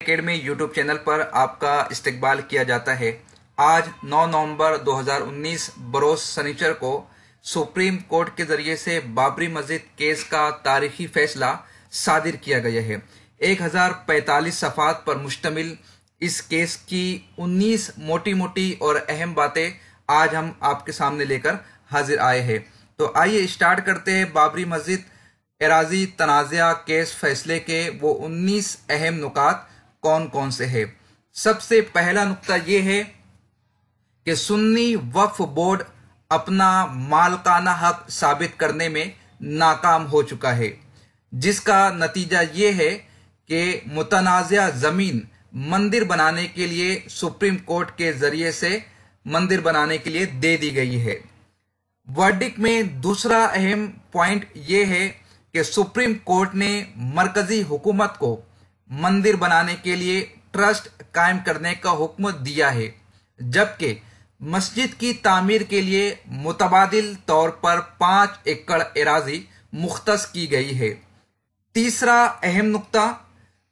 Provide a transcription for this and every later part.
Academy YouTube channel पर आपका इस्तकबाल किया जाता है। आज 9 नवंबर 2019 बरोज शनिचर को सुप्रीम कोर्ट के जरिए से बाबरी मस्जिद केस का तारीखी फैसला सादिर किया गया है। 1045 सफ़हात पर मुश्तमिल इस केस की 19 मोटी मोटी और अहम बातें आज हम आपके सामने लेकर हाजिर आए हैं। तो आइए स्टार्ट करते हैं बाबरी मस्जिद एराजी तनाज़ा केस फैसले के वो 19 अहम नुकात कौन कौन से हैं। सबसे पहला नुक्ता ये है कि सुन्नी वक्फ बोर्ड अपना मालकाना हक साबित करने में नाकाम हो चुका है, जिसका नतीजा ये है कि मुतनाज़ा ज़मीन मंदिर बनाने के लिए सुप्रीम कोर्ट के जरिए से मंदिर बनाने के लिए दे दी गई है। वर्डिक्ट में दूसरा अहम पॉइंट ये है कि सुप्रीम कोर्ट ने मरकजी हुकूमत को मंदिर बनाने के लिए ट्रस्ट कायम करने का हुक्म दिया है, जबकि मस्जिद की तामीर के लिए मुतबादिल तौर पर 5 एकड़ एराजी मुख्तस की गई है। तीसरा अहम नुक्ता,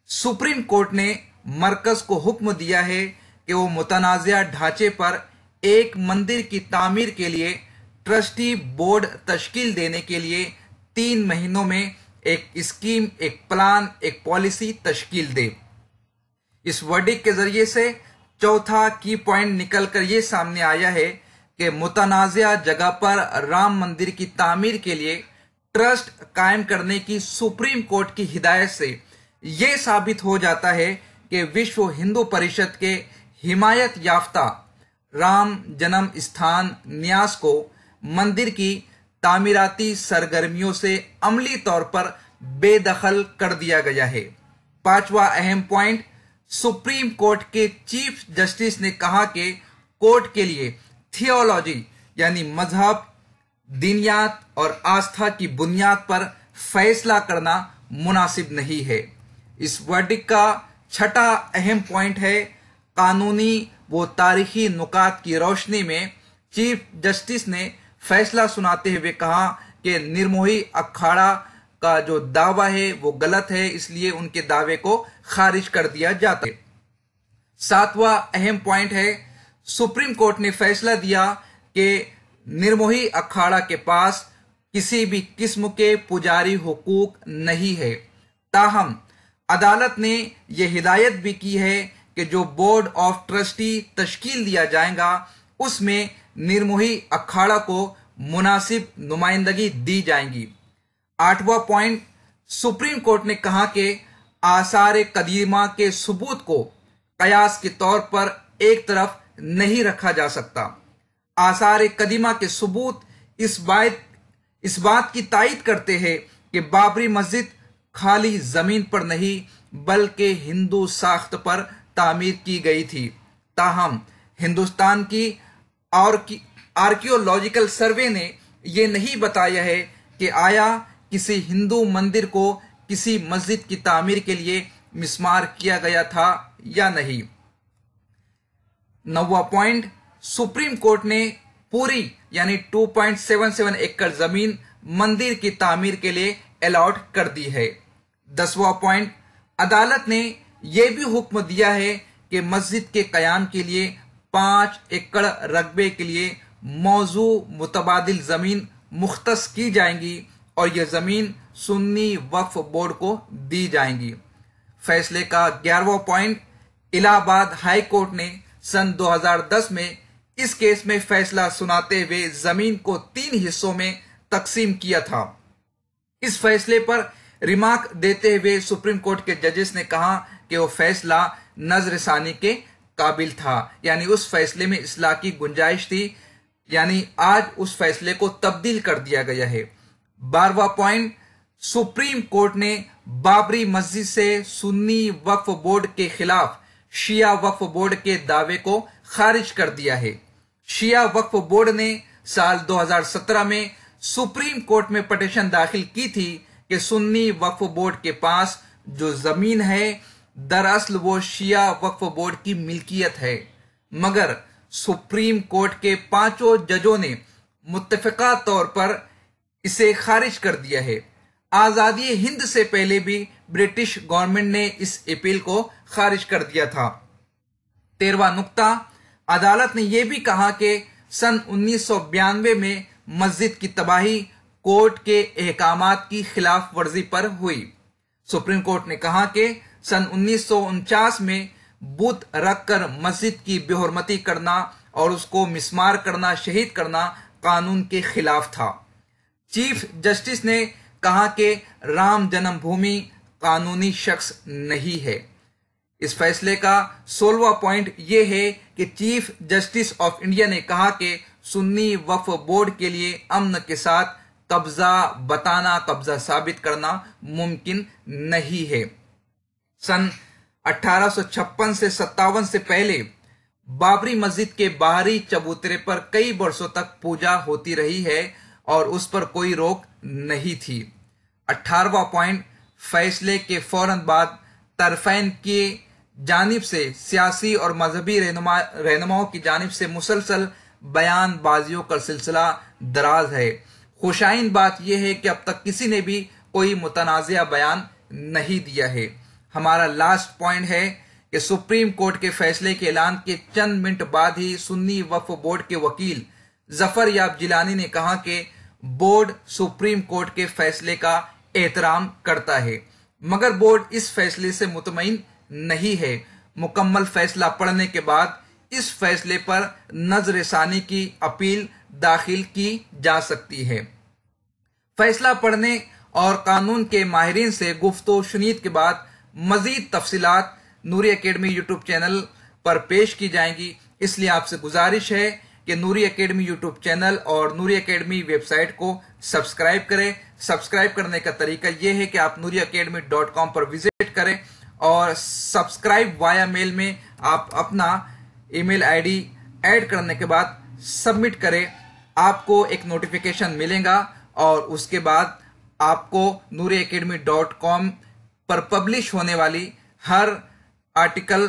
सुप्रीम कोर्ट ने मरकज को हुक्म दिया है कि वो मुतनाज़ा ढांचे पर एक मंदिर की तामीर के लिए ट्रस्टी बोर्ड तश्कील देने के लिए 3 महीनों में एक स्कीम, एक प्लान, एक पॉलिसी तश्कील दे। इस वर्डिक्ट के जरिए से चौथा की पॉइंट निकल कर ये सामने आया है कि मुतनाज़ा जगह पर राम मंदिर की तामीर के लिए ट्रस्ट कायम करने की सुप्रीम कोर्ट की हिदायत से ये साबित हो जाता है कि विश्व हिंदू परिषद के हिमायत याफ्ता राम जन्म स्थान न्यास को मंदिर की तामीराती सरगर्मियों से अमली तौर पर बेदखल कर दिया गया है। पांचवा अहम पॉइंट, सुप्रीम कोर्ट के चीफ जस्टिस ने कहा कि कोर्ट के लिए थियोलॉजी यानी मजहब, दीनियात और आस्था की बुनियाद पर फैसला करना मुनासिब नहीं है। इस वर्डिक्ट का छठा अहम पॉइंट है, कानूनी वो तारीखी नुकात की रोशनी में चीफ जस्टिस ने फैसला सुनाते हुए कहा कि निर्मोही अखाड़ा का जो दावा है वो गलत है, इसलिए उनके दावे को खारिज कर दिया जाता है। सातवां अहम पॉइंट है, सुप्रीम कोर्ट ने फैसला दिया कि निर्मोही अखाड़ा के पास किसी भी किस्म के पुजारी हुकूक नहीं है। ताहम अदालत ने यह हिदायत भी की है कि जो बोर्ड ऑफ ट्रस्टी तश्कील दिया जाएगा उसमें निर्मोही अखाड़ा को मुनासिब नुमाइंदगी दी जाएगी। आठवां पॉइंट, सुप्रीम कोर्ट ने कहा कि आसार कदीमा के सबूत को कयास के तौर पर एक तरफ नहीं रखा जा सकता। आसार कदीमा के सबूत इस बात की तायद करते हैं कि बाबरी मस्जिद खाली जमीन पर नहीं बल्कि हिंदू साख्त पर तामीर की गई थी। ताहम हिंदुस्तान की आर्कियोलॉजिकल सर्वे ने यह नहीं बताया है कि आया किसी हिंदू मंदिर को किसी मस्जिद की तामीर के लिए मिस्मार किया गया था या नहीं। 9वां पॉइंट, सुप्रीम कोर्ट ने पूरी यानी 2.77 एकड़ जमीन मंदिर की तामीर के लिए अलॉट कर दी है। 10वां पॉइंट, अदालत ने यह भी हुक्म दिया है कि मस्जिद के कयाम के लिए 5 एकड़ रकबे के लिए मौजू मुतबादिल जमीन मुख्तस की जाएंगी और यह जमीन सुन्नी वक्फ बोर्ड को दी जाएंगी। फैसले का 11वां पॉइंट, इलाहाबाद हाई कोर्ट ने सन 2010 में इस केस में फैसला सुनाते हुए जमीन को 3 हिस्सों में तकसीम किया था। इस फैसले पर रिमार्क देते हुए सुप्रीम कोर्ट के जजेस ने कहा कि वो फैसला नजरसानी के काबिल था, यानी उस फैसले में इस्लाह की गुंजाइश थी, यानी आज उस फैसले को तब्दील कर दिया गया है। 12वां पॉइंट, सुप्रीम कोर्ट ने बाबरी मस्जिद से सुन्नी वक्फ बोर्ड के खिलाफ शिया वक्फ बोर्ड के दावे को खारिज कर दिया है। शिया वक्फ बोर्ड ने साल 2017 में सुप्रीम कोर्ट में पटिशन दाखिल की थी कि सुन्नी वक्फ बोर्ड के पास जो जमीन है दरअसल वो शिया वक्फ बोर्ड की मिल्कियत है, मगर सुप्रीम कोर्ट के 5 जजों ने मुत्तफिका तौर पर इसे खारिज कर दिया है। आजादी हिंद से पहले भी ब्रिटिश गवर्नमेंट ने इस अपील को खारिज कर दिया था। 13वां नुक्ता, अदालत ने यह भी कहा कि सन 1992 में मस्जिद की तबाही कोर्ट के अहकामात की खिलाफ वर्जी पर हुई। सुप्रीम कोर्ट ने कहा कि सन 1949 में बुत रखकर मस्जिद की बेहुरमती करना और उसको मिस्मार करना, शहीद करना कानून के खिलाफ था। चीफ जस्टिस ने कहा कि राम जन्मभूमि कानूनी शख्स नहीं है। इस फैसले का 16वां पॉइंट यह है कि चीफ जस्टिस ऑफ इंडिया ने कहा कि सुन्नी वक्फ बोर्ड के लिए अमन के साथ कब्जा बताना, कब्जा साबित करना मुमकिन नहीं है। सन 1856 से 57 से पहले बाबरी मस्जिद के बाहरी चबूतरे पर कई वर्षों तक पूजा होती रही है और उस पर कोई रोक नहीं थी। 18वां पॉइंट, फैसले के फौरन बाद तरफैन की जानिब से सियासी और मजहबी रहनुमाओं की जानिब से मुसलसल बयानबाजियों का सिलसिला दराज है। खुशाइन बात यह है कि अब तक किसी ने भी कोई मुतनाज़िया बयान नहीं दिया है। हमारा लास्ट पॉइंट है कि सुप्रीम कोर्ट के फैसले के ऐलान के चंद मिनट बाद ही सुन्नी वक्फ बोर्ड के वकील जफर याब जिलानी ने कहा कि बोर्ड सुप्रीम कोर्ट के फैसले का एहतराम करता है, मगर बोर्ड इस फैसले से मुतमईन नहीं है। मुकम्मल फैसला पढ़ने के बाद इस फैसले पर नजरसानी की अपील दाखिल की जा सकती है। फैसला पढ़ने और कानून के माहिरीन से गुफ्तो शुनीद के बाद मजीद तफसीलात नूरी एकेडमी यूट्यूब चैनल पर पेश की जाएंगी। इसलिए आपसे गुजारिश है कि नूरी एकेडमी यूट्यूब चैनल और नूरी एकेडमी वेबसाइट को सब्सक्राइब करें। सब्सक्राइब करने का तरीका यह है कि आप nuriacademy.com पर विजिट करें और सब्सक्राइब वाया मेल में आप अपना ईमेल आईडी ऐड करने के बाद सबमिट करें। आपको एक नोटिफिकेशन मिलेगा और उसके बाद आपको nuriacademy.com पर पब्लिश होने वाली हर आर्टिकल